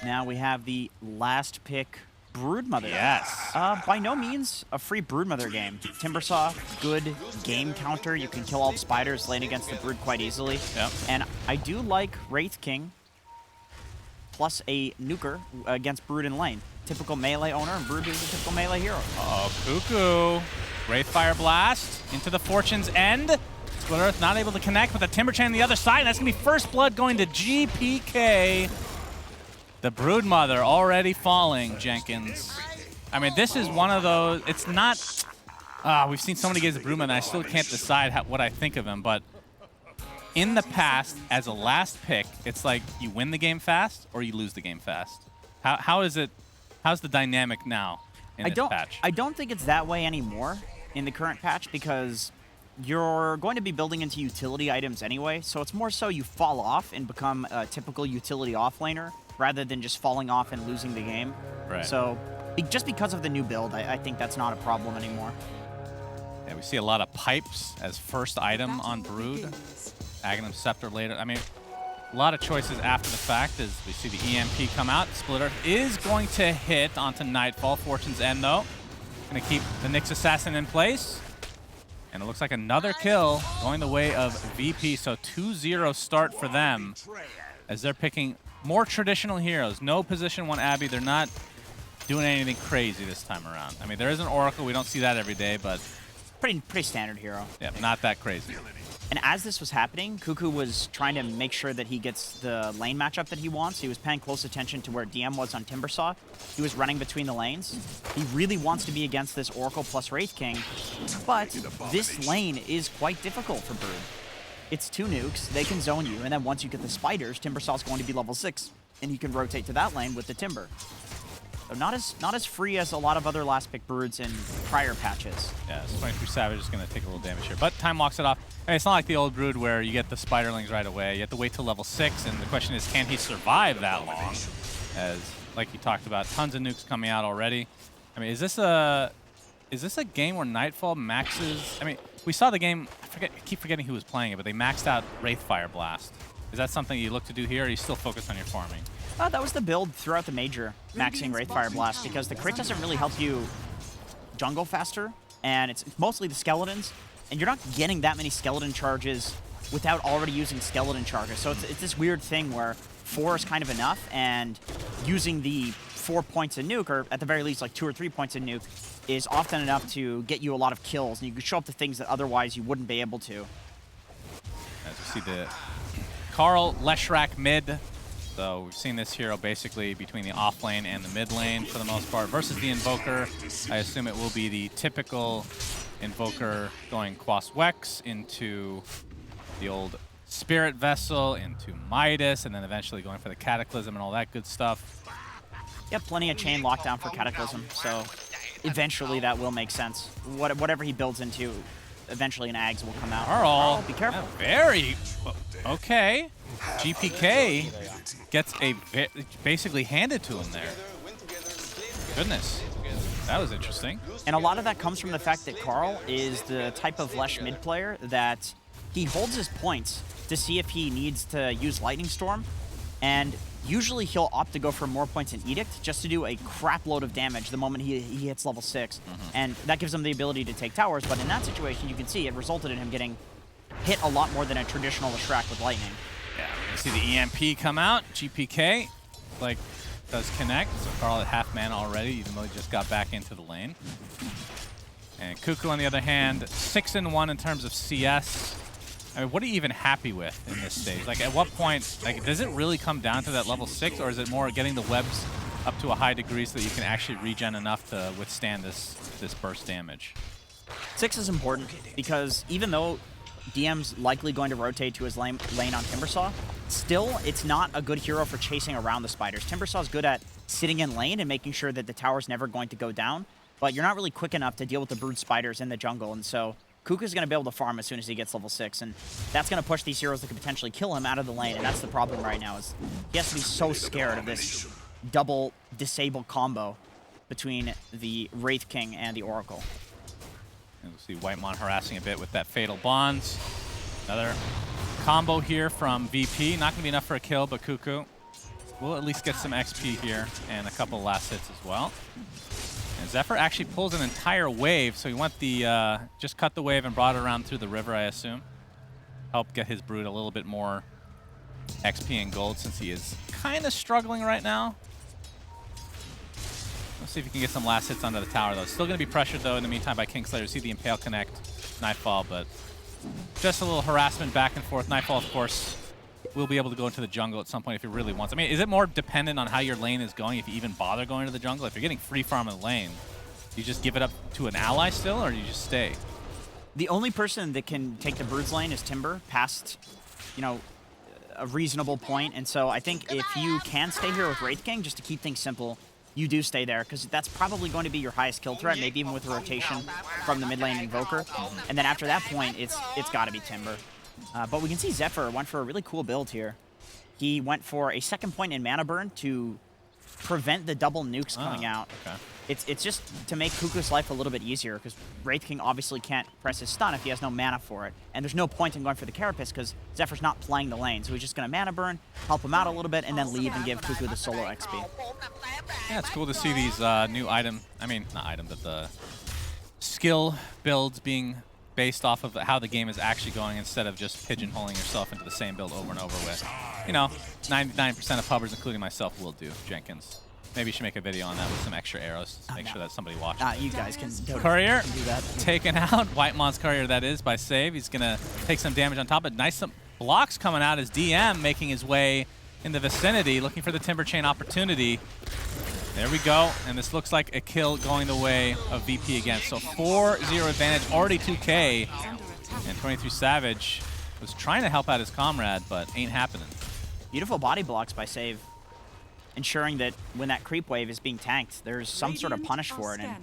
Now we have the last pick, Broodmother. Yes. By no means a free Broodmother game. Timbersaw, good game counter. You can kill all the spiders, lane against the Brood quite easily. Yep. And I do like Wraith King plus a nuker against Brood in lane. Typical melee owner, and Brood is a typical melee hero. Oh, Cuckoo. Wraith Fire Blast into the Fortune's End. Split Earth not able to connect with the Timber Chain on the other side. And that's going to be first blood going to GPK. The Broodmother already falling, Jenkins. I mean, this is one of those, it's not, we've seen so many games of Broodmother, and I still can't decide what I think of him, but in the past, as a last pick, it's like you win the game fast or you lose the game fast. How's the dynamic now in this patch? I don't think it's that way anymore in the current patch because you're going to be building into utility items anyway, so it's more so you fall off and become a typical utility offlaner rather than just falling off and losing the game. Right. So just because of the new build, I think that's not a problem anymore. Yeah, we see a lot of pipes as first item on Brood. Aghanim Scepter later. I mean, a lot of choices after the fact as we see the EMP come out. Split Earth is going to hit onto Nightfall. Fortune's End, though. Going to keep the Nyx Assassin in place. And it looks like another kill going the way of VP. So 2-0 start for them as they're picking more traditional heroes. No position 1 Abby. They're not doing anything crazy this time around. I mean, there is an Oracle. We don't see that every day, but pretty standard hero. Yeah, not that crazy. And as this was happening, Cuckoo was trying to make sure that he gets the lane matchup that he wants. He was paying close attention to where DM was on Timbersaw. He was running between the lanes. He really wants to be against this Oracle plus Wraith King, but this lane is quite difficult for Brood. It's 2 nukes, they can zone you, and then once you get the spiders, Timbersaw's going to be level 6, and you can rotate to that lane with the Timber. So not as free as a lot of other last pick Broods in prior patches. Yeah, this 23 Savage is going to take a little damage here, but time walks it off. I mean, it's not like the old Brood where you get the Spiderlings right away. You have to wait till level 6, and the question is, can he survive that long? As, like you talked about, tons of nukes coming out already. I mean, is this a game where Nightfall maxes? I mean, we saw the game. I keep forgetting who was playing it, but they maxed out Wraith Fire Blast. Is that something you look to do here, or are you still focused on your farming? That was the build throughout the major, maxing Wraith Fire Blast, because the crit doesn't really help you jungle faster, and it's mostly the skeletons, and you're not getting that many skeleton charges without already using skeleton charges. So it's this weird thing where 4 is kind of enough, and using the 4 points in nuke, or at the very least like 2 or 3 points in nuke, is often enough to get you a lot of kills, and you can show up to things that otherwise you wouldn't be able to. As we see the Carl Leshrak mid. So we've seen this hero basically between the off lane and the mid lane for the most part versus the Invoker. I assume it will be the typical Invoker going Quas Wex into the old Spirit Vessel, into Midas, and then eventually going for the Cataclysm and all that good stuff. Yeah, plenty of chain lockdown for Cataclysm, so eventually that will make sense. Whatever he builds into, eventually an Ags will come out. Carl, be careful. Very okay. GPK gets basically handed to him there. Goodness, that was interesting. And a lot of that comes from the fact that Carl is the type of Lesh mid player that he holds his points to see if he needs to use Lightning Storm, and usually he'll opt to go for more points in Edict just to do a crap load of damage the moment he hits level 6. And that gives him the ability to take towers, but in that situation you can see it resulted in him getting hit a lot more than a traditional Leshrac with Lightning. Yeah, we see the EMP come out. GPK, like, does connect. So Carl at half mana already, even though he just got back into the lane. And Cuckoo, on the other hand, 6-1 in terms of CS. I mean, what are you even happy with in this stage? Like, at what point, like, does it really come down to that level 6, or is it more getting the webs up to a high degree so that you can actually regen enough to withstand this burst damage? 6 is important because even though DM's likely going to rotate to his lane on Timbersaw, still, it's not a good hero for chasing around the spiders. Timbersaw's good at sitting in lane and making sure that the tower's never going to go down, but you're not really quick enough to deal with the brood spiders in the jungle, and so Kuka's going to be able to farm as soon as he gets level 6, and that's going to push these heroes that could potentially kill him out of the lane, and that's the problem right now, is he has to be so scared of this double disable combo between the Wraith King and the Oracle. And we'll see Whitemon harassing a bit with that Fatal Bonds. Another combo here from VP. Not going to be enough for a kill, but Cuckoo we'll at least get some XP here and a couple last hits as well. And Zephyr actually pulls an entire wave, so he went the just cut the wave and brought it around through the river, I assume. Help get his Brood a little bit more XP and gold since he is kind of struggling right now. Let's see if he can get some last hits onto the tower, though. Still going to be pressured, though, in the meantime by Kingslayer. See the Impale connect, Nightfall, but just a little harassment back and forth. Nightfall, of course, will be able to go into the jungle at some point if he really wants. I mean, is it more dependent on how your lane is going if you even bother going to the jungle? If you're getting free farm in the lane, do you just give it up to an ally still, or do you just stay? The only person that can take the Brood's lane is Timber past, you know, a reasonable point. And so I think if you can stay here with Wraith King, just to keep things simple, you do stay there, because that's probably going to be your highest kill threat, maybe even with a rotation from the mid lane Invoker. And then after that point, it's got to be Timber. But we can see Zephyr went for a really cool build here. He went for a second point in mana burn to prevent the double nukes coming out. Okay. It's just to make Kuku's life a little bit easier, because Wraith King obviously can't press his stun if he has no mana for it. And there's no point in going for the Carapace, because Zephyr's not playing the lane. So he's just going to mana burn, help him out a little bit, and then leave and give Kuku the solo XP. Yeah, it's cool to see these new item, not item, but the skill builds being based off of how the game is actually going instead of just pigeonholing yourself into the same build over and over with. You know, 99% of pubbers, including myself, will do, Jenkins. Maybe you should make a video on that with some extra arrows to make sure that somebody watches. You guys can Courier do that. Taken out. Whitemon's Courier, that is, by save. He's going to take some damage on top, but nice some blocks coming out as DM making his way in the vicinity, looking for the Timber Chain opportunity. There we go, and this looks like a kill going the way of VP again. So 4-0 advantage, already 2K, and 23 Savage was trying to help out his comrade, but ain't happening. Beautiful body blocks by Save, ensuring that when that creep wave is being tanked, there's some sort of punish for it, and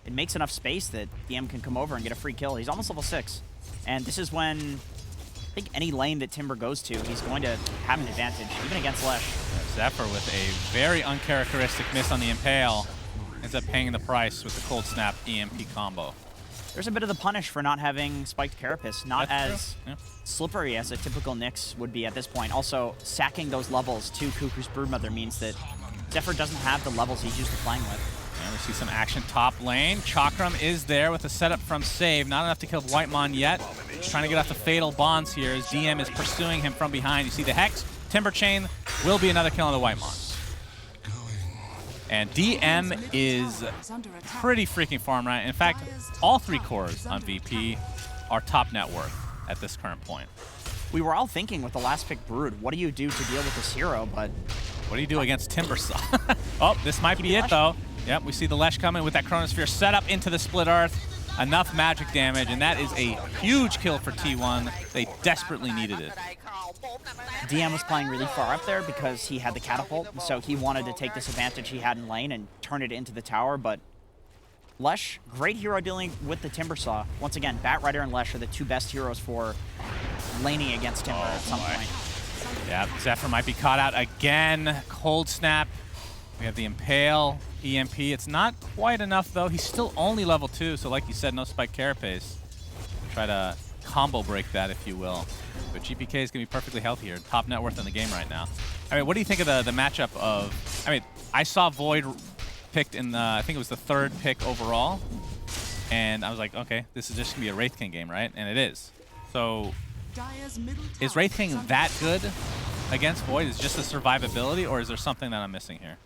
it makes enough space that DM can come over and get a free kill. He's almost level 6, and this is when I think any lane that Timber goes to, he's going to have an advantage, even against Lesh. Zephyr with a very uncharacteristic miss on the Impale ends up paying the price with the Cold Snap EMP combo. There's a bit of the punish for not having Spiked Carapace, not That's as slippery as a typical Nyx would be at this point. Also, sacking those levels to Kuku's Broodmother means that Zephyr doesn't have the levels he's used to playing with. And we see some action top lane. Chakram is there with a setup from Save. Not enough to kill Whitemon yet. He's trying to get off the Fatal Bonds here as DM is pursuing him from behind. You see the Hex. Timber Chain will be another kill on the Whitemon. And DM is pretty freaking farm right. In fact, all 3 cores on VP are top net worth at this current point. We were all thinking with the last pick Brood, what do you do to deal with this hero, but... What do you do against Timbersaw? Oh, this might be it, though. Yep, we see the Lesh coming with that Chronosphere set up into the Split Earth. Enough magic damage, and that is a huge kill for T1. They desperately needed it. DM was playing really far up there because he had the catapult, so he wanted to take this advantage he had in lane and turn it into the tower, but Lesh, great hero dealing with the Timbersaw. Once again, Batrider and Lesh are the 2 best heroes for laning against Timber at some point. Yeah, Zephyr might be caught out again. Cold Snap. We have the Impale, EMP. It's not quite enough, though. He's still only level 2, so like you said, no Spike Carapace. Try to combo break that, if you will. But GPK is going to be perfectly healthy here. Top net worth in the game right now. I mean, what do you think of the matchup of... I mean, I saw Void picked in the... I think it was the 3rd pick overall. And I was like, okay, this is just going to be a Wraith King game, right? And it is. So, is Wraith King that good against Void? Is it just the survivability, or is there something that I'm missing here?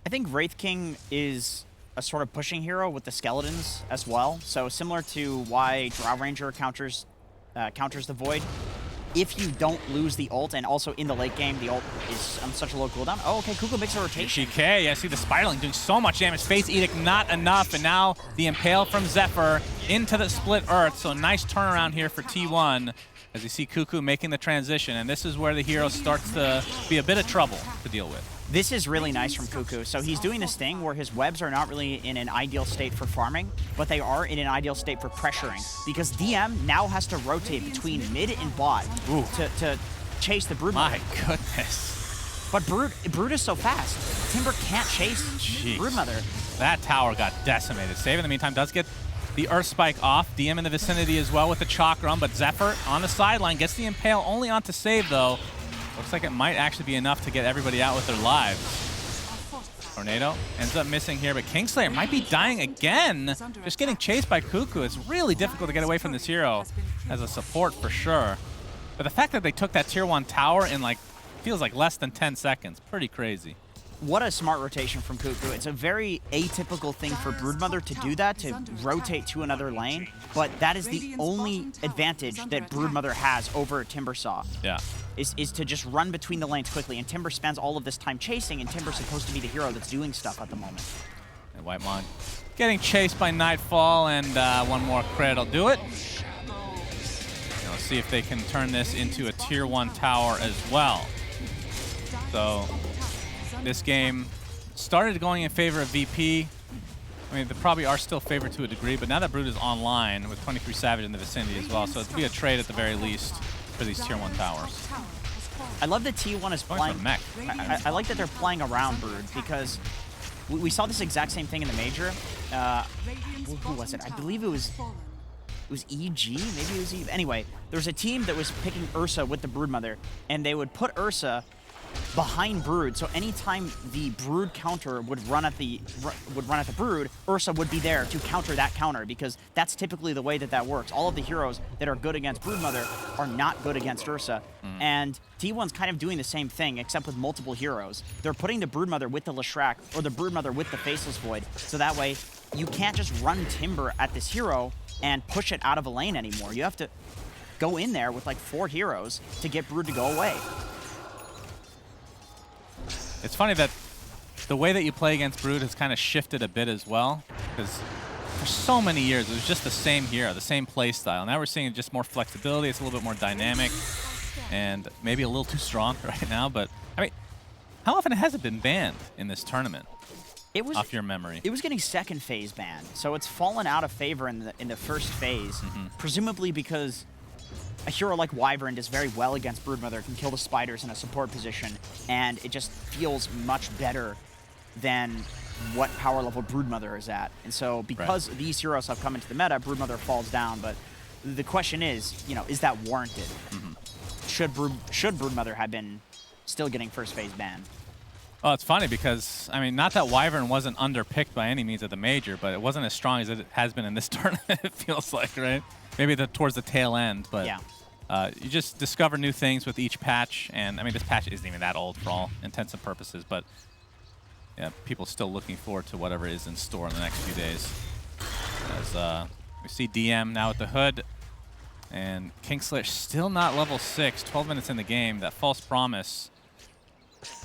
I think Wraith King is a sort of pushing hero with the skeletons as well. So similar to why Drow Ranger counters the Void. If you don't lose the ult, and also in the late game, the ult is on such a low cooldown. Oh, okay, Kuku makes a rotation. GK, I see the Spiraling doing so much damage. Fate's Edict, not enough, and now the Impale from Zephyr into the Split Earth. So nice turnaround here for T1 as you see Kuku making the transition, and this is where the hero starts to be a bit of trouble to deal with. This is really nice from Kuku. So he's doing this thing where his webs are not really in an ideal state for farming, but they are in an ideal state for pressuring. Because DM now has to rotate between mid and bot to chase the Brood. My goodness. But Brood is so fast. Timber can't chase Broodmother. That tower got decimated. Save in the meantime does get the Earth Spike off. DM in the vicinity as well with the Chakram, but Zephyr on the sideline gets the Impale only onto Save though. Looks like it might actually be enough to get everybody out with their lives. Tornado ends up missing here, but Kingslayer might be dying again. Just getting chased by Cuckoo. It's really difficult to get away from this hero as a support for sure. But the fact that they took that tier 1 tower in like, feels like less than 10 seconds, pretty crazy. What a smart rotation from Cuckoo. It's a very atypical thing for Broodmother to do that, to rotate to another lane, but that is the only advantage that Broodmother has over Timbersaw. Yeah. Is to just run between the lanes quickly, and Timber spends all of this time chasing, and Timber's supposed to be the hero that's doing stuff at the moment. And Whitemon getting chased by Nightfall, and one more crit will do it. Let's see if they can turn this into a tier 1 tower as well. So this game started going in favor of VP. I mean, they probably are still favored to a degree, but now that Brood is online with 23 Savage in the vicinity as well, so it'd be a trade at the very least for these tier 1 towers. I love that T1 is playing. I like that they're playing around Brood, because we saw this exact same thing in the major. Who was it? I believe it was EG, maybe it was EG. Anyway, there was a team that was picking Ursa with the Broodmother, and they would put Ursa behind Brood, so anytime the Brood counter would run at the Brood, Ursa would be there to counter that counter, because that's typically the way that works. All of the heroes that are good against Broodmother are not good against Ursa, and T1's kind of doing the same thing, except with multiple heroes. They're putting the Broodmother with the Leshrac, or the Broodmother with the Faceless Void, so that way you can't just run Timber at this hero and push it out of a lane anymore. You have to go in there with like 4 heroes to get Brood to go away. It's funny that the way that you play against Brood has kind of shifted a bit as well, because for so many years it was just the same hero, the same play style. Now we're seeing just more flexibility, it's a little bit more dynamic, and maybe a little too strong right now, but I mean, how often has it been banned in this tournament? It was, off your memory. It was getting second phase banned, so it's fallen out of favor in the first phase, presumably because a hero like Wyvern does very well against Broodmother, can kill the spiders in a support position, and it just feels much better than what power level Broodmother is at. And so because these heroes have come into the meta, Broodmother falls down, but the question is, you know, is that warranted? Should Broodmother have been still getting first phase ban? Well, it's funny because, I mean, not that Wyvern wasn't underpicked by any means at the major, but it wasn't as strong as it has been in this tournament, it feels like, right? Maybe towards the tail end, but yeah. You just discover new things with each patch, and I mean, this patch isn't even that old for all intents and purposes, but yeah, people still looking forward to whatever is in store in the next few days. As we see DM now at the hood, and Kingslayer still not level 6, 12 minutes in the game. That false promise,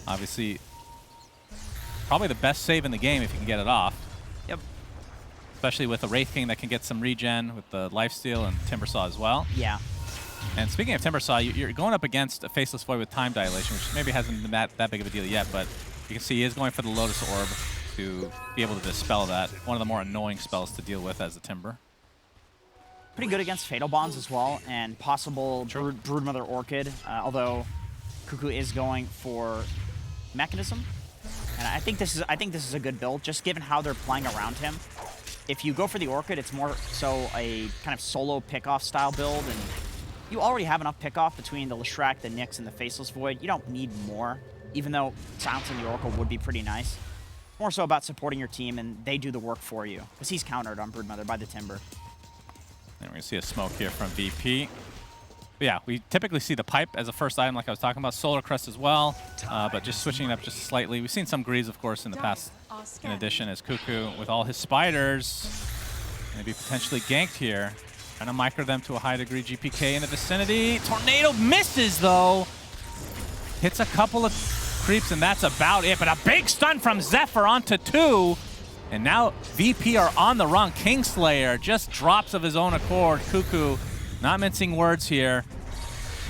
obviously, probably the best save in the game if you can get it off. Yep. Especially with a Wraith King that can get some regen with the lifesteal and Timbersaw as well. Yeah. And speaking of Timbersaw, you're going up against a Faceless Void with time dilation, which maybe hasn't been that big of a deal yet, but you can see he is going for the Lotus Orb to be able to dispel that. One of the more annoying spells to deal with as a Timber. Pretty good against Fatal Bonds as well, and possible Broodmother Orchid, although Cuckoo is going for Mechanism. And I think this is a good build, just given how they're playing around him. If you go for the Orchid, it's more so a kind of solo pickoff style build, and you already have enough pickoff between the Leshrac, the Nyx, and the Faceless Void. You don't need more, even though silencing the Oracle would be pretty nice. More so about supporting your team, and they do the work for you, because he's countered on Broodmother by the Timber. And we're going to see a smoke here from VP. But yeah, we typically see the pipe as a first item, like I was talking about. Solar Crest as well, but just switching it up just slightly. We've seen some Greaves, of course, in the past, in addition, as Cuckoo, with all his spiders, maybe potentially ganked here. Trying to micro them to a high degree. GPK in the vicinity. Tornado misses, though. Hits a couple of creeps, and that's about it. But a big stun from Zephyr onto 2. And now VP are on the run. Kingslayer just drops of his own accord. Cuckoo, not mincing words here.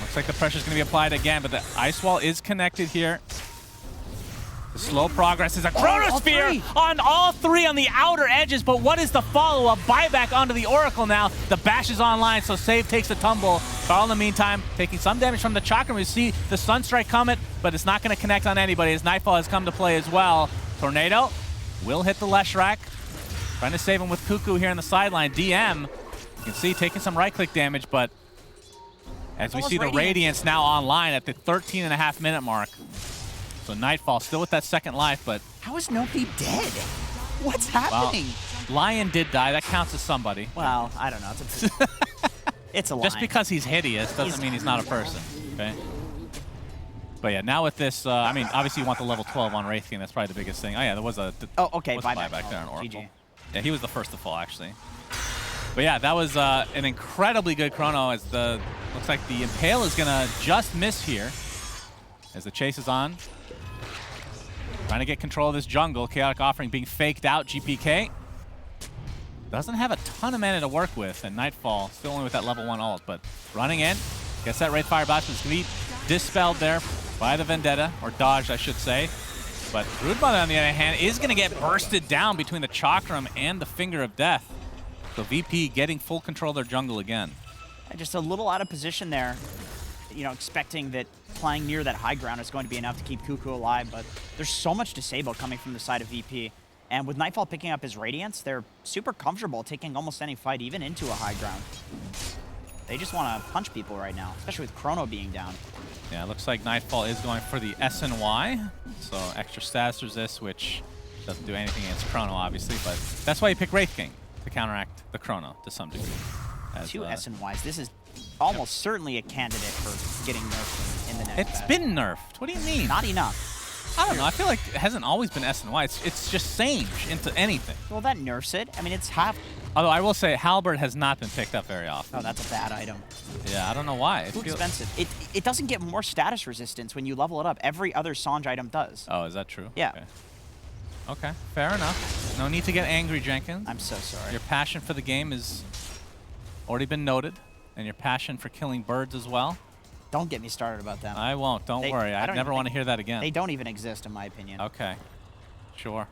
Looks like the pressure's going to be applied again, but the Ice Wall is connected here. The slow progress is a Chronosphere on all 3 on the outer edges, but what is the follow-up? Buyback onto the Oracle now. The bash is online, so Save takes the tumble. Carl, in the meantime, taking some damage from the Chakra. We see the Sunstrike coming, but it's not going to connect on anybody as Nightfall has come to play as well. Tornado will hit the Leshrac. Trying to save him with Cuckoo here on the sideline. DM, you can see, taking some right-click damage, but As we see the Radiance now online at the 13.5-minute mark. So Nightfall still with that second life, but... How is nobody dead? What's happening? Well, Lion did die. That counts as somebody. Well, I don't know. It's a Lion. Just because he's hideous doesn't mean he's not a person, okay? But yeah, now with this, I mean, obviously you want the level 12 on Wraith King. That's probably the biggest thing. Oh yeah, there was a buyback there on Oracle. GG. Yeah, he was the first to fall, actually. But yeah, that was an incredibly good chrono as the... Looks like the Impale is going to just miss here as the chase is on. Trying to get control of this jungle. Chaotic Offering being faked out. GPK doesn't have a ton of mana to work with, and Nightfall still only with that level 1 ult, but running in. Gets that Wraith Fire Blast, but it's going to be dispelled there by the Vendetta, or dodged, I should say. But Broodmother, on the other hand, is going to get bursted down between the Chakram and the Finger of Death. So VP getting full control of their jungle again. Just a little out of position there, you know, expecting that playing near that high ground is going to be enough to keep Cuckoo alive, but there's so much disable coming from the side of VP. And with Nightfall picking up his Radiance, they're super comfortable taking almost any fight, even into a high ground. They just want to punch people right now, especially with Chrono being down. Yeah, it looks like Nightfall is going for the SNY, so extra status resist, which doesn't do anything against Chrono, obviously, but that's why you pick Wraith King, to counteract the Chrono to some degree. As, 2 SNYs. This is almost certainly a candidate for getting nerfed in the next It's been nerfed. What do you mean? Not enough. I don't know. I feel like it hasn't always been SNY. It's just Sage into anything. Well, that nerfs it. I mean, it's half. Although I will say, Halberd has not been picked up very often. Oh, that's a bad item. Yeah, I don't know why. It's too expensive. It doesn't get more status resistance when you level it up. Every other Sange item does. Oh, is that true? Yeah. Okay, fair enough. No need to get angry, Jenkins. I'm so sorry. Your passion for the game has already been noted, and your passion for killing birds as well. Don't get me started about them. I won't. Don't worry. I never want to hear that again. They don't even exist, in my opinion. Okay. Sure.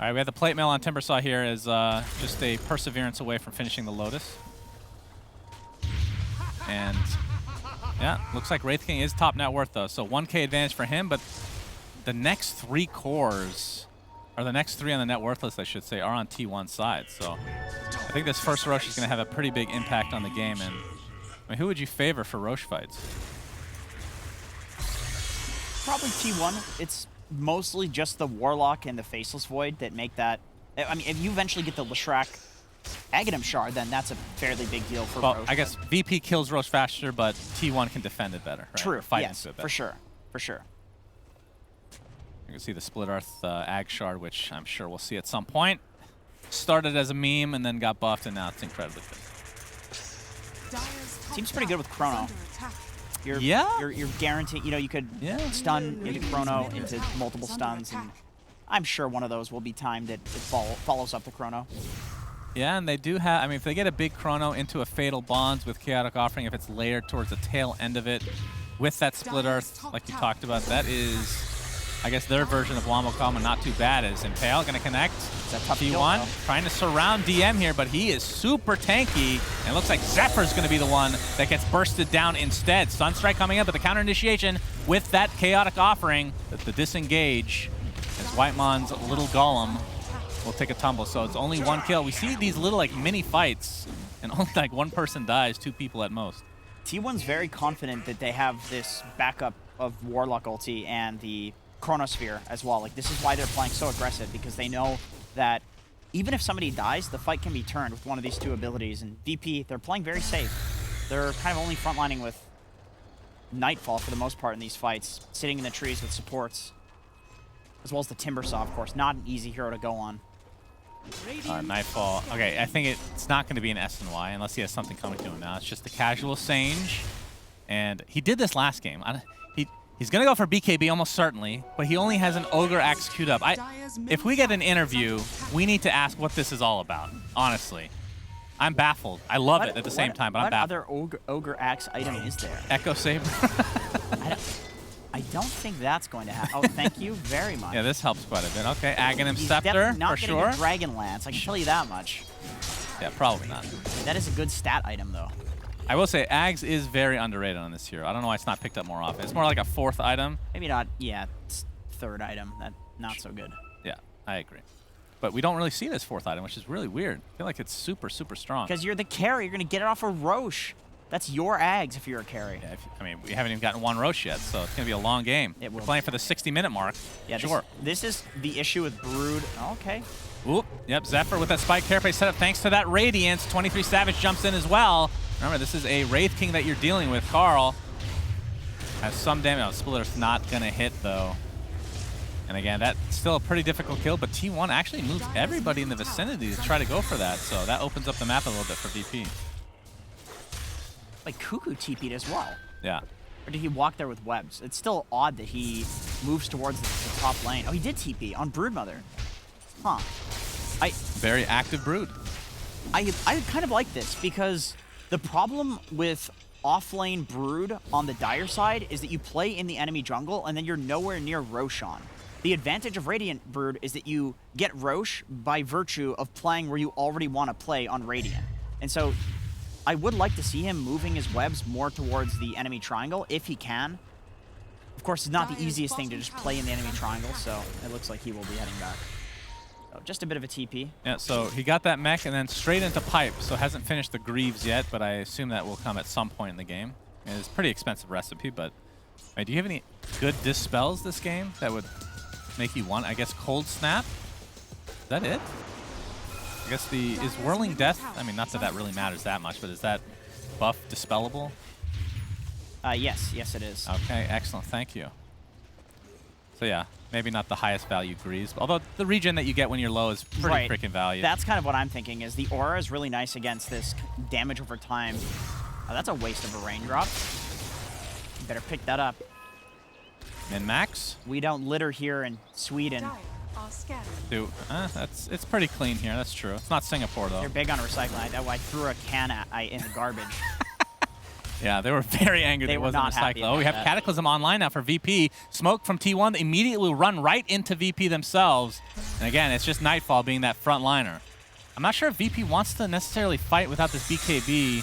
All right, we have the plate mail on Timbersaw here as just a perseverance away from finishing the Lotus. And yeah, looks like Wraith King is top net worth though. So 1K advantage for him, but the next 3 cores, or the next 3 on the net worth list, I should say, are on T1 side. So I think this first Roche is going to have a pretty big impact on the game. And I mean, who would you favor for Roche fights? Probably T1. It's mostly just the Warlock and the Faceless Void that make that. I mean, if you eventually get the Leshrac Aghanim Shard, then that's a fairly big deal for Roche. I guess VP kills Roche faster, but T1 can defend it better. Right? True. Yes, for sure. For sure. You can see the Split Earth Ag Shard, which I'm sure we'll see at some point. Started as a meme and then got buffed, and now it's incredibly good. Seems pretty good with Chrono. You're guaranteed, you know, you could stun into Chrono into multiple stuns, and I'm sure one of those will be timed that it follows up the Chrono. Yeah, and they do have, I mean, if they get a big Chrono into a Fatal Bonds with Chaotic Offering, if it's layered towards the tail end of it, with that Split Earth, like you talked about, that is, I guess, their version of Wombo Combo, not too bad. Is Impale going to connect? T1 trying to surround DM here, but he is super tanky. And it looks like Zephyr's going to be the one that gets bursted down instead. Sunstrike coming up, but the counter initiation with that Chaotic Offering, the disengage, as Whitemon's little golem will take a tumble. So it's only 1 kill. We see these little like mini fights, and only like 1 person dies, 2 people at most. T1's very confident that they have this backup of Warlock ulti and the Chronosphere as well. Like, this is why they're playing so aggressive, because they know that even if somebody dies, the fight can be turned with one of these 2 abilities. And VP, they're playing very safe. They're kind of only frontlining with Nightfall for the most part in these fights, sitting in the trees with supports, as well as the Timbersaw, of course. Not an easy hero to go on. Nightfall. Okay, I think it's not going to be an SNY unless he has something coming to him now. It's just the casual Sage. And he did this last game. He's going to go for BKB almost certainly, but he only has an Ogre Axe queued up. If we get an interview, we need to ask what this is all about, honestly. I'm baffled. I love it at the same time, but I'm baffled. What other Ogre Axe item is there? Echo Saber. I don't think that's going to happen. Oh, thank you very much. Yeah, this helps quite a bit. Okay, Aghanim Scepter, not for sure. A Dragon Lance, I can tell you that much. Yeah, probably not. That is a good stat item, though. I will say, Ags is very underrated on this hero. I don't know why it's not picked up more often. It's more like a 4th item. Maybe not, yeah, it's 3rd item. Not so good. Yeah, I agree. But we don't really see this 4th item, which is really weird. I feel like it's super, super strong. Because you're the carry. You're going to get it off of Roche. That's your Ags if you're a carry. Yeah, I mean, we haven't even gotten one Roche yet, so it's going to be a long game. It will. We're playing for the 60-minute mark. Yeah, sure. This is the issue with Brood. Okay. Oop, yep, Zephyr with that spike carapace setup thanks to that Radiance. 23 Savage jumps in as well. Remember, this is a Wraith King that you're dealing with. Carl has some damage. Oh, Splitter's not going to hit, though. And again, that's still a pretty difficult kill, but T1 actually moves everybody in the vicinity to try to go for that, so that opens up the map a little bit for VP. Like, Cuckoo TP'd as well. Yeah. Or did he walk there with webs? It's still odd that he moves towards the top lane. Oh, he did TP on Broodmother. Huh. Very active Brood. I kind of like this because the problem with off-lane Brood on the Dire side is that you play in the enemy jungle and then you're nowhere near Roshan. The advantage of Radiant Brood is that you get Roche by virtue of playing where you already want to play on Radiant. And so I would like to see him moving his webs more towards the enemy triangle if he can. Of course, it's not the easiest thing to just play in the enemy triangle, so it looks like he will be heading back. So just a bit of a TP. Yeah, so he got that mech and then straight into pipe, so hasn't finished the Greaves yet, but I assume that will come at some point in the game. And it's a pretty expensive recipe, but do you have any good dispels this game that would make you want, I guess, Cold Snap? Is that it? I guess is Whirling Death, I mean, not that that really matters that much, but is that buff dispellable? Yes, it is. Okay, excellent, thank you. So yeah, maybe not the highest value Greaves, although the regen that you get when you're low is pretty freaking valuable. That's kind of what I'm thinking, is the aura is really nice against this damage over time. Oh, that's a waste of a raindrop. You better pick that up. Min-max? We don't litter here in Sweden. Dude, it's pretty clean here, that's true. It's not Singapore, though. They're big on recycling. I threw a can in the garbage. Yeah, they were very angry that it wasn't recycled. Oh, we have Cataclysm online now for VP. Smoke from T1 immediately will run right into VP themselves. And again, it's just Nightfall being that front liner. I'm not sure if VP wants to necessarily fight without this BKB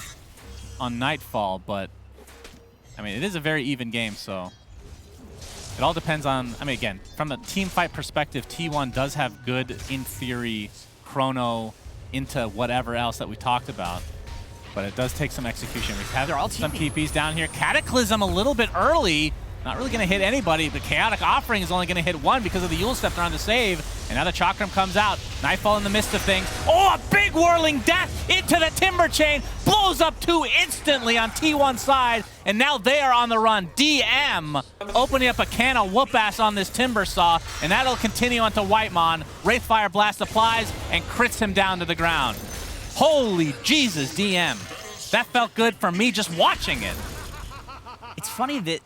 on Nightfall, but I mean, it is a very even game, so it all depends on, I mean, again, from a team fight perspective, T1 does have good, in theory, chrono into whatever else that we talked about. But it does take some execution. We have some TPs down here. Cataclysm a little bit early. Not really going to hit anybody, but Chaotic Offering is only going to hit one because of the Yule Scepter on the save. And now the Chakram comes out. Nightfall in the midst of things. Oh, a big Whirling Death into the Timber Chain. Blows up 2 instantly on T1's side. And now they are on the run. DM opening up a can of whoop-ass on this Timber Saw. And that'll continue onto Whitemon. Wraithfire Blast applies and crits him down to the ground. Holy Jesus, DM. That felt good for me just watching it. It's funny that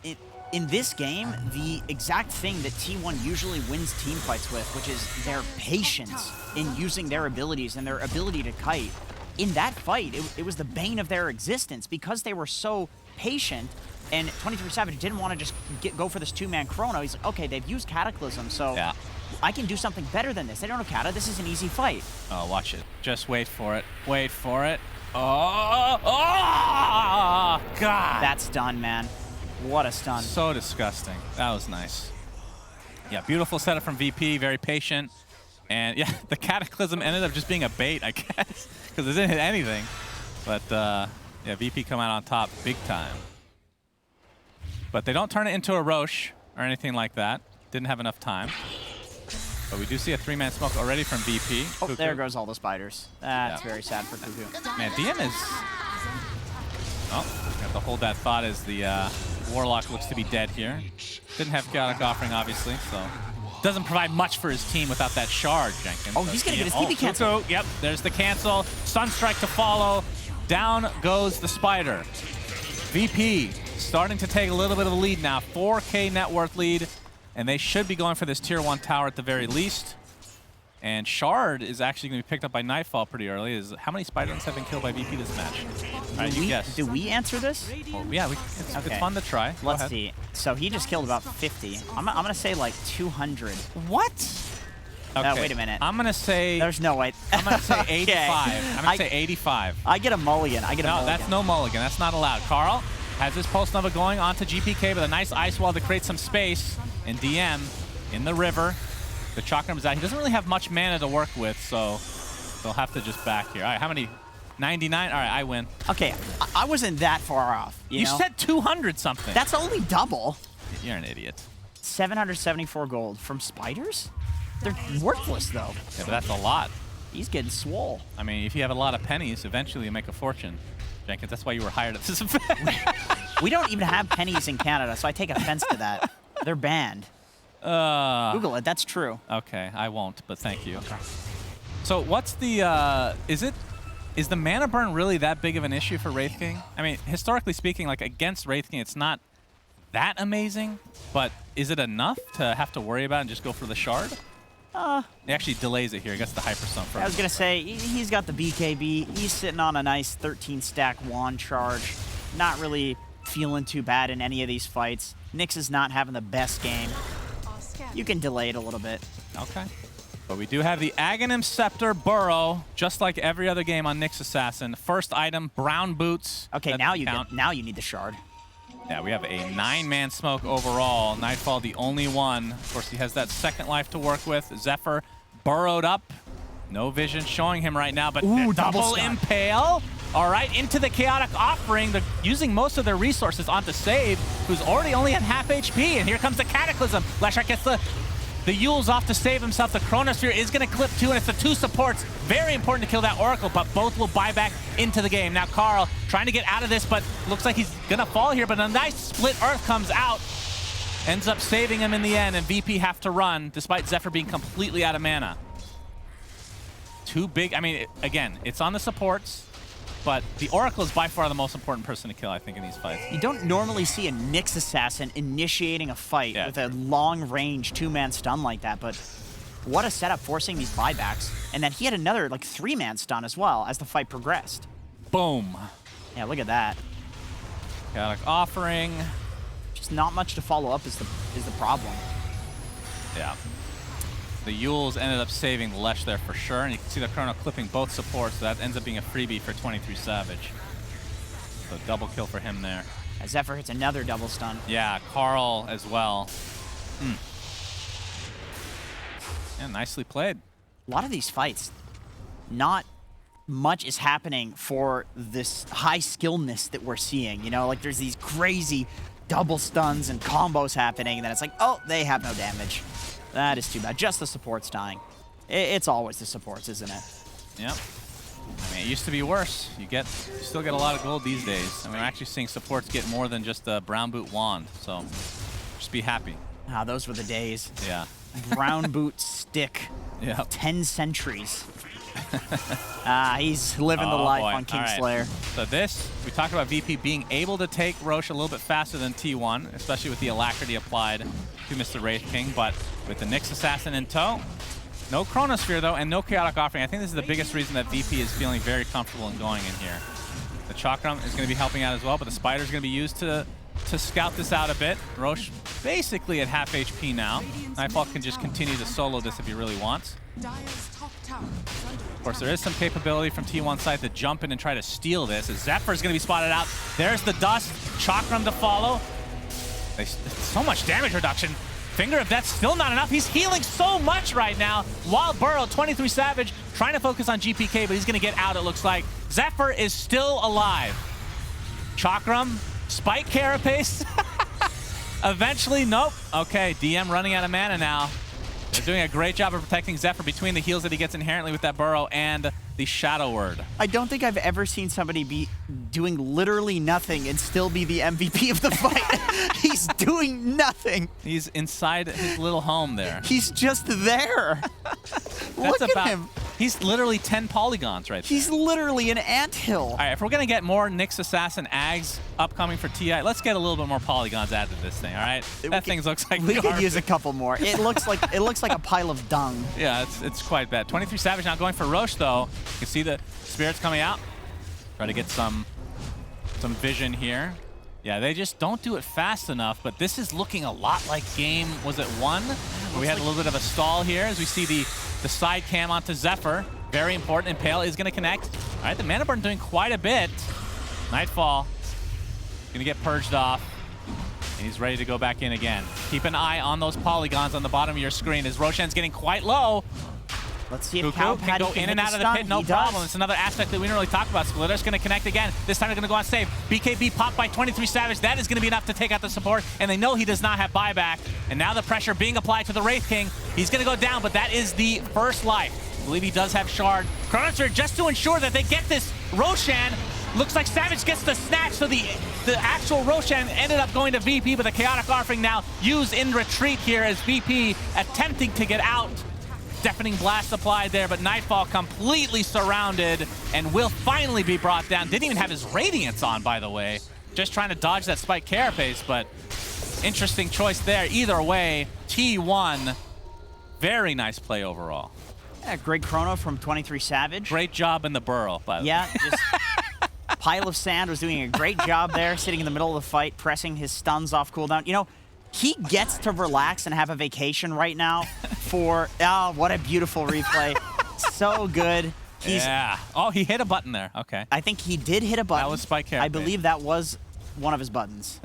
in this game, the exact thing that T1 usually wins team fights with, which is their patience in using their abilities and their ability to kite. In that fight, it was the bane of their existence because they were so patient, and 23 Savage didn't want to just go for this 2-man chrono. He's like, okay, they've used Cataclysm, so yeah, I can do something better than this. They don't know Kata. This is an easy fight. Oh, watch it. Just wait for it. Wait for it. Oh, God. That stun, man. What a stun. So disgusting. That was nice. Yeah, beautiful setup from VP. Very patient. And, yeah, the Cataclysm ended up just being a bait, I guess, because it didn't hit anything. But, yeah, VP come out on top big time. But they don't turn it into a Roche or anything like that. Didn't have enough time. But we do see a 3-man smoke already from VP. Oh, Cuckoo. There goes all the spiders. That's very sad for Cuckoo. Man, DM is... Oh, have to hold that thought as the Warlock looks to be dead here. Didn't have Chaotic Offering, obviously, so... Doesn't provide much for his team without that shard, Jenkins. Oh, he's going to get his TP cancel. Cuckoo, yep, there's the cancel. Sunstrike to follow. Down goes the Spider. VP starting to take a little bit of a lead now. 4K net worth lead. And they should be going for this tier 1 tower at the very least. And Shard is actually going to be picked up by Nightfall pretty early. How many Spiderlings have been killed by VP this match? All right, you guess. Do we answer this? Well, yeah, it's fun to try. Let's see. So he just killed about 50. I'm going to say like 200. What? Okay. Wait a minute. I'm going to say... There's no way. I'm going to say 85. I'm going to say 85. I get a mulligan. No, that's no mulligan. That's not allowed. Carl has his Pulse Nova going onto GPK with a nice Ice Wall to create some space. And DM in the river. The Chakram's out. He doesn't really have much mana to work with, so they'll have to just back here. All right, how many 99. All right, I win. Okay, I wasn't that far off. You know? said 200 something. That's only double. You're an idiot. 774 gold from spiders? They're worthless, though. Yeah, but that's a lot. He's getting swole. I mean, if you have a lot of pennies, eventually you make a fortune. Jenkins, that's why you were hired at this event. We don't even have pennies in Canada, so I take offense to that. They're banned. Google it. That's true. Okay, I won't, but thank you. Okay. So what's the, is the mana burn really that big of an issue for Wraith King? I mean, historically speaking, like against Wraith King, it's not that amazing, but is it enough to have to worry about and just go for the shard? He actually delays it here. He gets the Hyperstone first. I was going to say, he's got the BKB. He's sitting on a nice 13-stack wand charge. Not really feeling too bad in any of these fights. Nyx is not having the best game. You can delay it a little bit. Okay. But we do have the Aghanim Scepter Burrow, just like every other game on Nyx Assassin. First item, brown boots. Okay, now you need the shard. Yeah, we have a 9-man smoke overall. Nightfall, the only one. Of course, he has that second life to work with. Zephyr burrowed up. No vision showing him right now, but double impale. All right, into the Chaotic Offering. They're using most of their resources onto Save, who's already only at half HP. And here comes the Cataclysm. Leshrac gets the Yules off to save himself. The Chronosphere is going to clip too, and it's the 2 supports. Very important to kill that Oracle, but both will buy back into the game. Now Carl trying to get out of this, but looks like he's going to fall here, but a nice split Earth comes out. Ends up saving him in the end, and VP have to run, despite Zephyr being completely out of mana. Too big. I mean, again, it's on the supports, but the Oracle is by far the most important person to kill, I think, in these fights. You don't normally see a Nyx Assassin initiating a fight with a long-range 2-man stun like that, but what a setup forcing these buybacks. And then he had another, like, 3-man stun as well as the fight progressed. Boom. Yeah, look at that. Chaotic Offering. Just not much to follow up is the problem. Yeah. The Yules ended up saving the Lesh there for sure, and you can see the Chrono clipping both supports, so that ends up being a freebie for 23 Savage. So double kill for him there. As Zephyr hits another double stun. Yeah, Carl as well. Yeah, nicely played. A lot of these fights, not much is happening for this high skillness that we're seeing. You know, like there's these crazy double stuns and combos happening, and then it's like, oh, they have no damage. That is too bad. Just the supports dying. It's always the supports, isn't it? Yep. I mean, it used to be worse. You still get a lot of gold these days. I mean, we're actually seeing supports get more than just a brown boot wand, so just be happy. Ah, those were the days. Yeah. Brown boot stick. Yeah. 10 centuries. He's living the life on Kingslayer. Right. So this, we talked about VP being able to take Roche a little bit faster than T1, especially with the alacrity applied to Mr. Wraith King, but with the Nyx Assassin in tow, no Chronosphere though, and no Chaotic Offering. I think this is the biggest reason that VP is feeling very comfortable in going in here. The Chakram is going to be helping out as well, but the Spider is going to be used to scout this out a bit. Roche basically at half HP now. Nightfall can just continue to solo this if he really wants. Of course, there is some capability from T1 side to jump in and try to steal this. As Zephyr is going to be spotted out. There's the dust. Chakram to follow. So much damage reduction. Finger of Death still not enough. He's healing so much right now. Wild Burrow, 23 Savage, trying to focus on GPK, but he's going to get out, it looks like. Zephyr is still alive. Chakram, Spike Carapace. Eventually, nope. Okay, DM running out of mana now. They're doing a great job of protecting Zephyr between the heals that he gets inherently with that Burrow and the Shadow Word. I don't think I've ever seen somebody be doing literally nothing and still be the MVP of the fight. He's doing nothing. He's inside his little home there. He's just there. Look at him. He's literally 10 polygons right there. He's literally an anthill. All right, if we're going to get more Nyx Assassin Ags upcoming for TI, let's get a little bit more polygons added to this thing, all right? That thing looks like we could use a couple more. It looks like a pile of dung. Yeah, it's quite bad. 23 Savage now going for Roche, though. You can see the spirits coming out. Try to get some vision here. Yeah, they just don't do it fast enough, but this is looking a lot like game, was it 1? Where we had a little bit of a stall here as we see the side cam onto Zephyr. Very important. Impale is going to connect. All right, the Mana Burn doing quite a bit. Nightfall going to get purged off. And he's ready to go back in again. Keep an eye on those polygons on the bottom of your screen as Roshan's getting quite low. Let's see if Cuckoo Cow can Patty go can in hit and out of the stun. pit, no He problem. does. It's another aspect that we didn't really talk about. Splitter's going to connect again. This time they're going to go on save. BKB popped by 23 Savage. That is going to be enough to take out the support, and they know he does not have buyback. And now the pressure being applied to the Wraith King. He's going to go down, but that is the first life. I believe he does have Shard. Chronosphere, just to ensure that they get this Roshan. Looks like Savage gets the snatch, so the actual Roshan ended up going to VP, but the Chaotic Offering now used in retreat here as VP attempting to get out. Deafening blast applied there, but Nightfall completely surrounded and will finally be brought down. Didn't even have his Radiance on, by the way. Just trying to dodge that Spike Carapace, but interesting choice there. Either way, T1, very nice play overall. Yeah, great chrono from 23 Savage. Great job in the burrow, by the way. Yeah, just Pile of Sand was doing a great job there, sitting in the middle of the fight, pressing his stuns off cooldown. You know, he gets to relax and have a vacation right now for, oh, what a beautiful replay. So good. Yeah. Oh, he hit a button there. Okay. I think he did hit a button. That was Spike Carapace. I believe that was one of his buttons.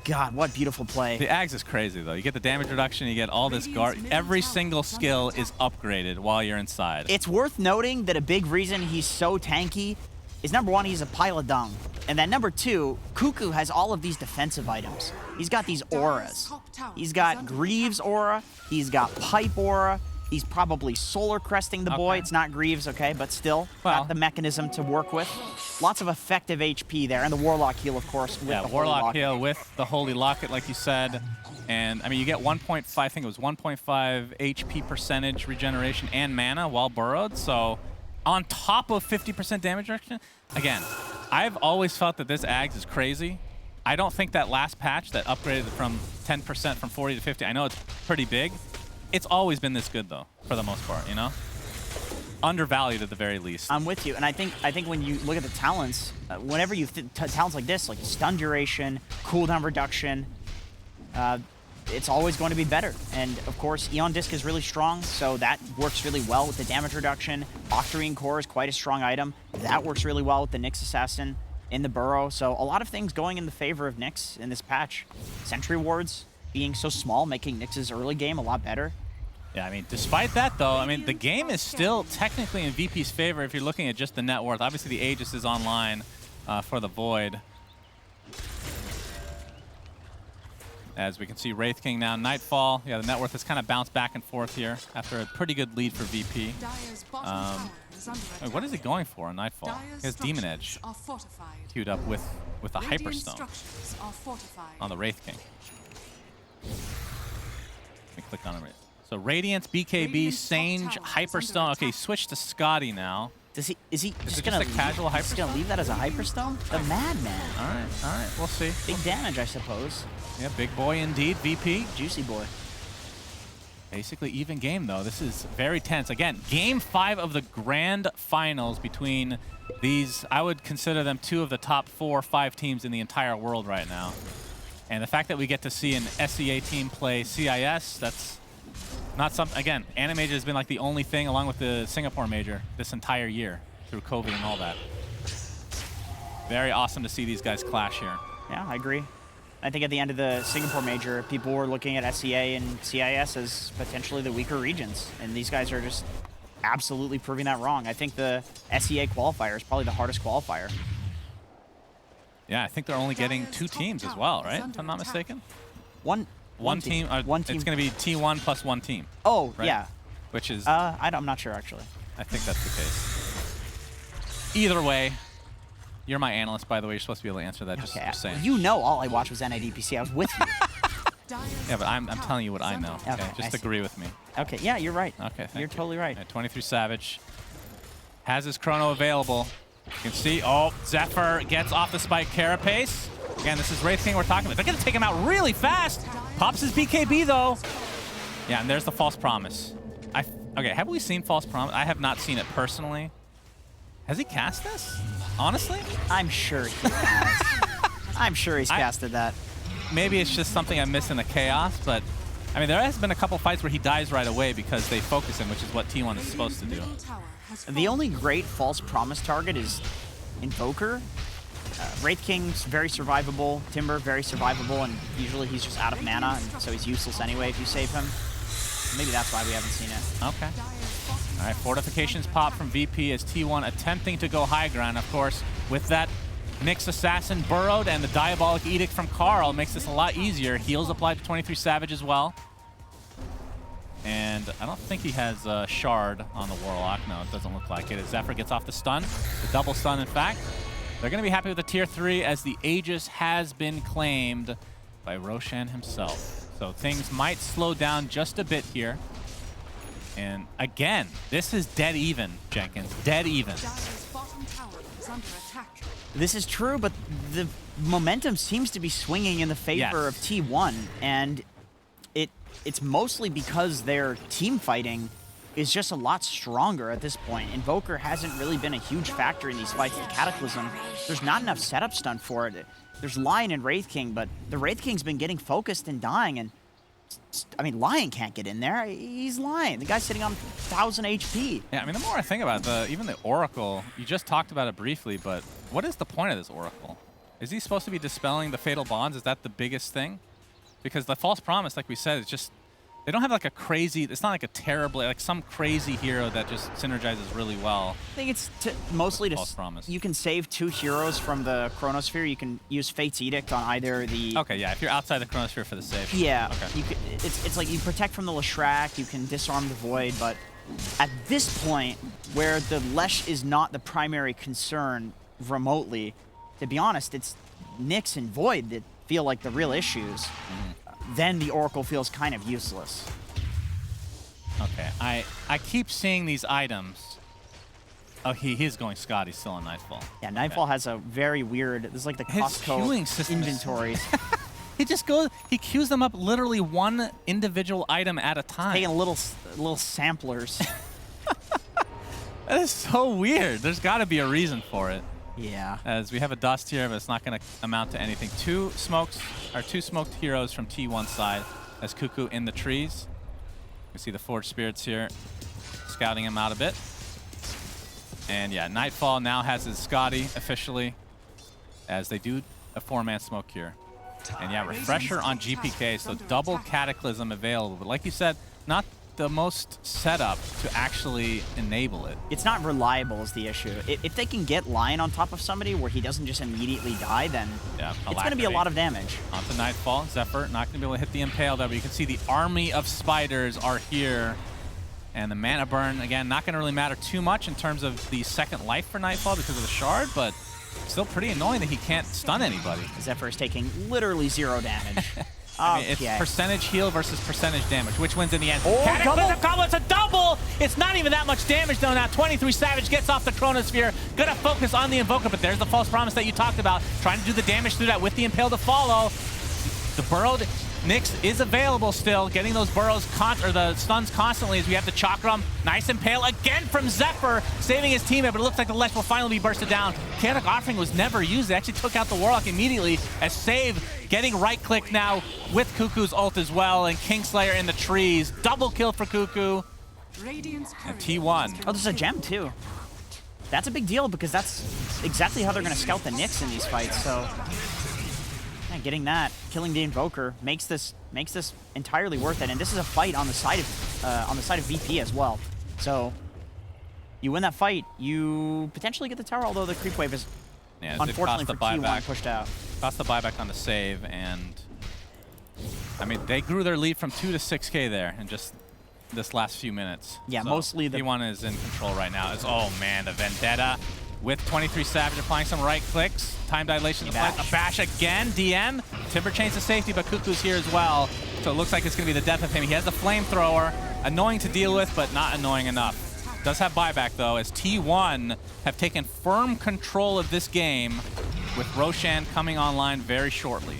God, what beautiful play. The Ags is crazy, though. You get the damage reduction, you get all this guard. Every single skill is upgraded while you're inside. It's worth noting that a big reason he's so tanky is, number one, he's a pile of dung. And then number two, Cuckoo has all of these defensive items. He's got these auras. He's got Greaves aura. He's got Pipe aura. He's probably solar cresting the boy. Okay. It's not Greaves, okay, but still got the mechanism to work with. Lots of effective HP there, and the Warlock heal, of course, with the Warlock heal with the Holy Locket, like you said. And, I mean, you get 1.5, I think it was 1.5 HP percentage regeneration and mana while burrowed. So, on top of 50% damage reduction, again, I've always felt that this Ags is crazy. I don't think that last patch that upgraded from 10% from 40 to 50, I know it's pretty big. It's always been this good, though, for the most part, you know? Undervalued at the very least. I'm with you, and I think when you look at the talents, whenever you talents like this, like stun duration, cooldown reduction, it's always going to be better. And of course, Eon Disc is really strong, so that works really well with the damage reduction. Octarine Core is quite a strong item. That works really well with the Nyx Assassin in the burrow. So a lot of things going in the favor of Nyx in this patch. Sentry wards being so small, making Nyx's early game a lot better. Yeah, I mean, despite that, though, I mean, the game is still technically in VP's favor if you're looking at just the net worth. Obviously, the Aegis is online for the Void. As we can see, Wraith King now, Nightfall. Yeah, the net worth has kind of bounced back and forth here after a pretty good lead for VP. Wait, what is he going for on Nightfall? He has Demon Edge queued up with a Hyperstone on the Wraith King. Let me click on him. So Radiance, BKB, Sange, Hyperstone. Okay, switch to Scotty now. Is he just it gonna just a casual he's gonna leave that as a Hyperstone? The Madman. All right, we'll see. Big damage, I suppose. Yeah, big boy indeed, VP. Juicy boy. Basically even game, though. This is very tense. Again, game 5 of the grand finals between these, I would consider them 2 of the top 4 or 5 teams in the entire world right now. And the fact that we get to see an SEA team play CIS, that's not something, again, Animajor has been like the only thing, along with the Singapore Major, this entire year through COVID and all that. Very awesome to see these guys clash here. Yeah, I agree. I think at the end of the Singapore Major, people were looking at SEA and CIS as potentially the weaker regions, and these guys are just absolutely proving that wrong. I think the SEA qualifier is probably the hardest qualifier. Yeah, I think they're only getting 2 teams as well, right? If I'm not mistaken. One team. One team. It's going to be T1 plus 1 team. Oh, right? yeah. Which is... I'm not sure, actually. I think that's the case. Either way, you're my analyst, by the way. You're supposed to be able to answer that. Okay, Just saying. you know all I watched was NIDPC. I was with you. Yeah, but I'm telling you what I know. Okay? Just agree with me. Okay, yeah, you're right. Okay, you're totally right. 23 Savage has his chrono available. You can see, oh, Zephyr gets off the Spike Carapace. Again, this is Wraith King we're talking about. They're going to take him out really fast. Pops his BKB, though. Yeah, and there's the False Promise. Okay, have we seen False Promise? I have not seen it personally. Has he cast this? Honestly? I'm sure he has. I'm sure he's casted that. Maybe it's just something I missed in the chaos, but I mean, there has been a couple fights where he dies right away because they focus him, which is what T1 is supposed to do. The only great False Promise target is Invoker. Wraith King's very survivable, Timber very survivable, and usually he's just out of mana, and so he's useless anyway if you save him. Maybe that's why we haven't seen it. Okay. All right, fortifications pop from VP as T1 attempting to go high ground. Of course, with that Nyx Assassin burrowed and the Diabolic Edict from Carl makes this a lot easier. Heals applied to 23 Savage as well. And I don't think he has a Shard on the Warlock. No, it doesn't look like it. As Zephyr gets off the stun, the double stun in fact. They're going to be happy with the tier 3 as the Aegis has been claimed by Roshan himself. So things might slow down just a bit here. And again, this is dead even, Jenkins. Dead even. This is true, but the momentum seems to be swinging in the favor of T1, and it's mostly because their team fighting is just a lot stronger at this point. Invoker hasn't really been a huge factor in these fights. The Cataclysm, there's not enough setup stun for it. There's Lion and Wraith King, but the Wraith King's been getting focused and dying, and I mean, Lion can't get in there. He's Lion. The guy's sitting on 1,000 HP. Yeah, I mean, the more I think about it, even the Oracle, you just talked about it briefly, but what is the point of this Oracle? Is he supposed to be dispelling the Fatal Bonds? Is that the biggest thing? Because the False Promise, like we said, it's just, they don't have like a crazy, it's not like a terribly, like some crazy hero that just synergizes really well. I think it's mostly False Promise. You can save 2 heroes from the Chronosphere. You can use Fate's Edict on either the... Okay, yeah, if you're outside the Chronosphere for the save. Yeah, okay. It's like you protect from the Leshrac, you can disarm the Void, but at this point, where the Lesh is not the primary concern remotely, to be honest, it's Nyx and Void that feel like the real issues. Then the Oracle feels kind of useless. Okay, I keep seeing these items. Oh, he is going Scott. He's still on Nightfall. Yeah, Nightfall has a very weird, this is like the Costco inventories. He just goes, he queues them up literally one individual item at a time. Taking little samplers. That is so weird. There's got to be a reason for it. Yeah. As we have a dust here, but it's not going to amount to anything. Two smoked heroes from T1 side as Cuckoo in the trees. You see the Forged Spirits here, scouting him out a bit. And yeah, Nightfall now has his Scotty officially, as they do a 4-man smoke here. And yeah, Refresher on GPK, so double Cataclysm available. But like you said, not the most setup to actually enable it. It's not reliable is the issue. If they can get Lion on top of somebody where he doesn't just immediately die, then yeah, it's going to be a lot of damage. Onto Nightfall. Zephyr not going to be able to hit the Impale there, but you can see the army of spiders are here. And the mana burn, again, not going to really matter too much in terms of the second life for Nightfall because of the shard, but still pretty annoying that he can't stun anybody. Zephyr is taking literally 0 damage. I mean, it's percentage heal versus percentage damage. Which wins in the end? Oh, Cataclysm combo, it's a double! It's not even that much damage though now. 23 Savage gets off the Chronosphere. Gonna focus on the Invoker, but there's the False Promise that you talked about. Trying to do the damage through that with the Impale to follow. The burrowed Nyx is available still, getting those burrows, or the stuns constantly as we have the Chakram. Nice Impale again from Zephyr, saving his teammate, but it looks like the Lesh will finally be bursted down. Chaotic Offering was never used. They actually took out the Warlock immediately as Save getting right-click now with Cuckoo's ult as well, and Kingslayer in the trees. Double kill for Cuckoo. And T1. Oh, there's a gem too. That's a big deal because that's exactly how they're going to scout the Nyx in these fights, so... Yeah, getting that, killing the Invoker makes this entirely worth it, and this is a fight on the side of VP as well. So you win that fight, you potentially get the tower, although the creep wave is unfortunately for T1 pushed out. Cost the buyback on the save, and I mean they grew their lead from 2 to 6K there in just this last few minutes. Yeah, so mostly the T1 is in control right now. Oh man, the Vendetta. With 23 Savage applying some right clicks. Time dilation applied. A bash again. DM. Timber chains to safety, but Cuckoo's here as well. So it looks like it's going to be the death of him. He has the flamethrower. Annoying to deal with, but not annoying enough. Does have buyback, though, as T1 have taken firm control of this game with Roshan coming online very shortly.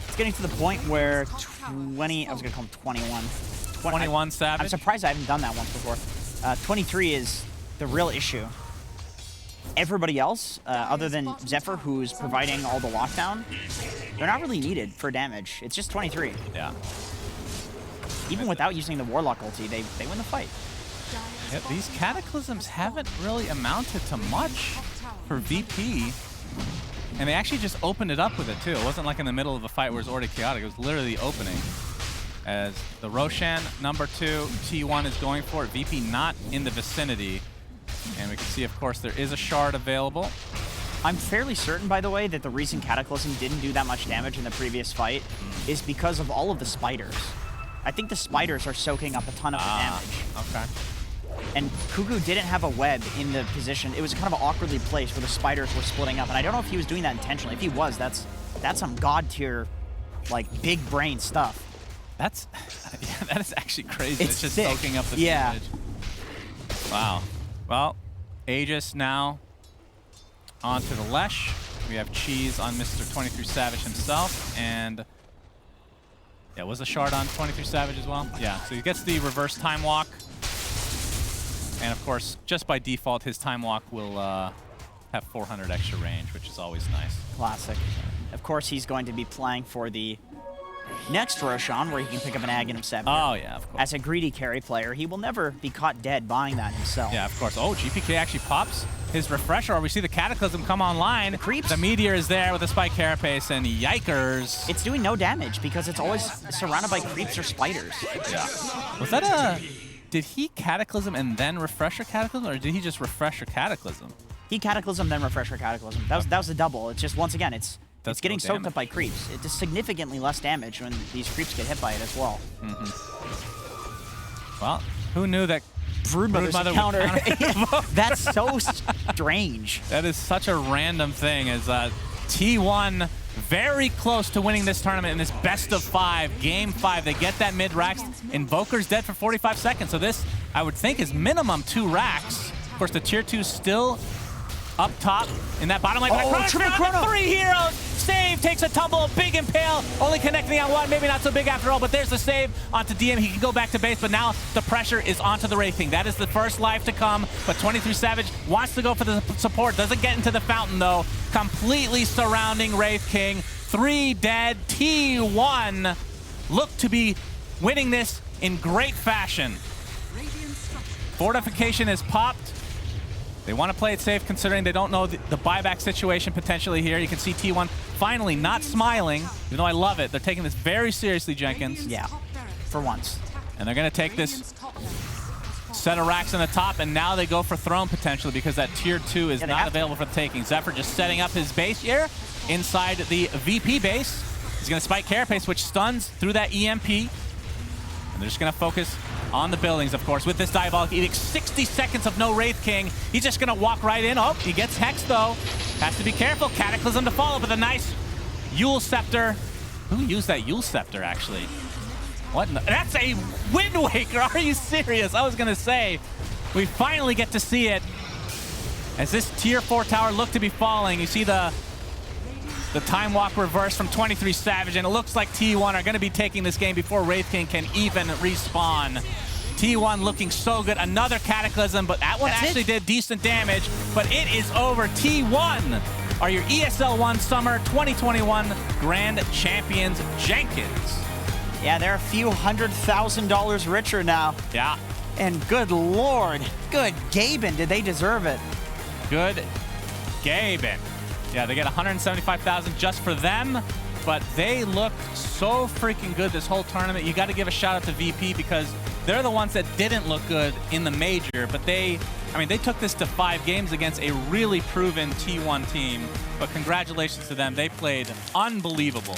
It's getting to the point where 20... I was going to call him 21. 21 Savage. I'm surprised I haven't done that once before. 23 is the real issue. Everybody else, other than Zephyr, who's providing all the lockdown, they're not really needed for damage. It's just 23. Yeah. Even without using the Warlock ulti, they win the fight. Yeah, these Cataclysms haven't really amounted to much for VP. And they actually just opened it up with it, too. It wasn't like in the middle of a fight where it was already chaotic. It was literally the opening. as the Roshan number 2, T1 is going for it. VP not in the vicinity. And we can see, of course, there is a shard available. I'm fairly certain, by the way, that the reason Cataclysm didn't do that much damage in the previous fight is because of all of the spiders. I think the spiders are soaking up a ton of the damage. Okay. And Kugu didn't have a web in the position. It was kind of awkwardly placed where the spiders were splitting up. And I don't know if he was doing that intentionally. If he was, that's some god tier, like, big brain stuff. That's, yeah, that is actually crazy. It's just sick. soaking up the damage. Wow. Well, Aegis now onto the Lesh. We have Cheese on Mr. 23 Savage himself, and yeah, was a shard on 23 Savage as well? Yeah, so he gets the reverse time walk. And of course, just by default, his time walk will have 400 extra range, which is always nice. Classic. Of course, he's going to be playing for the next Roshan, where he can pick up an Aghanim Scepter. Oh, yeah, of course. As a greedy carry player, he will never be caught dead buying that himself. Yeah, of course. Oh, GPK actually pops his refresher, or we see the Cataclysm come online. The creeps. The Meteor is there with the Spike Carapace, and yikers. It's doing no damage because it's always surrounded by creeps or spiders. Yeah. Was that a... Did he Cataclysm and then Refresher Cataclysm, or did he just Refresher Cataclysm? He Cataclysm, then Refresher Cataclysm. That was a double. It's just, once again, it's getting soaked up by creeps. It does significantly less damage when these creeps get hit by it as well. Well, who knew that Broodmother's Broodmother counter. would That's so strange. That is such a random thing, as T1 very close to winning this tournament in this best of 5, game 5. They get that mid racks. Invoker's dead for 45 seconds, so this, I would think, is minimum 2 racks. Of course, the tier 2 still up top in that bottom lane. Oh, triple chrono. 3 heroes. Save, takes a tumble, a big impale, only connecting on 1, maybe not so big after all, but there's the save onto DM. He can go back to base, but now the pressure is onto the Wraith King. That is the first life to come, but 23 Savage wants to go for the support, doesn't get into the fountain though. Completely surrounding Wraith King. 3 dead. T1 look to be winning this in great fashion. Fortification is popped. They want to play it safe, considering they don't know the buyback situation potentially here. You can see T1 finally not smiling, even though I love it. They're taking this very seriously, Jenkins. Yeah, for once. And they're going to take this set of racks in the top, and now they go for Throne potentially, because that tier 2 is not available for the taking. Zephyr just setting up his base here inside the VP base. He's going to spike Carapace, which stuns through that EMP. And they're just going to focus on the buildings, of course, with this Diabolic Edict. 60 seconds of no Wraith King. He's just going to walk right in. Oh, he gets Hex, though. Has to be careful. Cataclysm to follow with a nice Yule Scepter. Who used that Yule Scepter, actually? What? That's a Wind Waker. Are you serious? I was going to say, we finally get to see it. As this tier 4 tower looked to be falling, you see the time walk reverse from 23 Savage, and it looks like T1 are going to be taking this game before Wraith King can even respawn. T1 looking so good. Another Cataclysm, but that one actually did decent damage, but it is over. T1 are your ESL One Summer 2021 Grand Champions. Jenkins. Yeah, they're a few $100,000 richer now. Yeah. And good lord, good Gaben, did they deserve it? Good Gaben. Yeah, they get $175,000 just for them, but they look so freaking good this whole tournament. You got to give a shout out to VP, because they're the ones that didn't look good in the major, but they took this to 5 games against a really proven T1 team. But congratulations to them. They played unbelievable.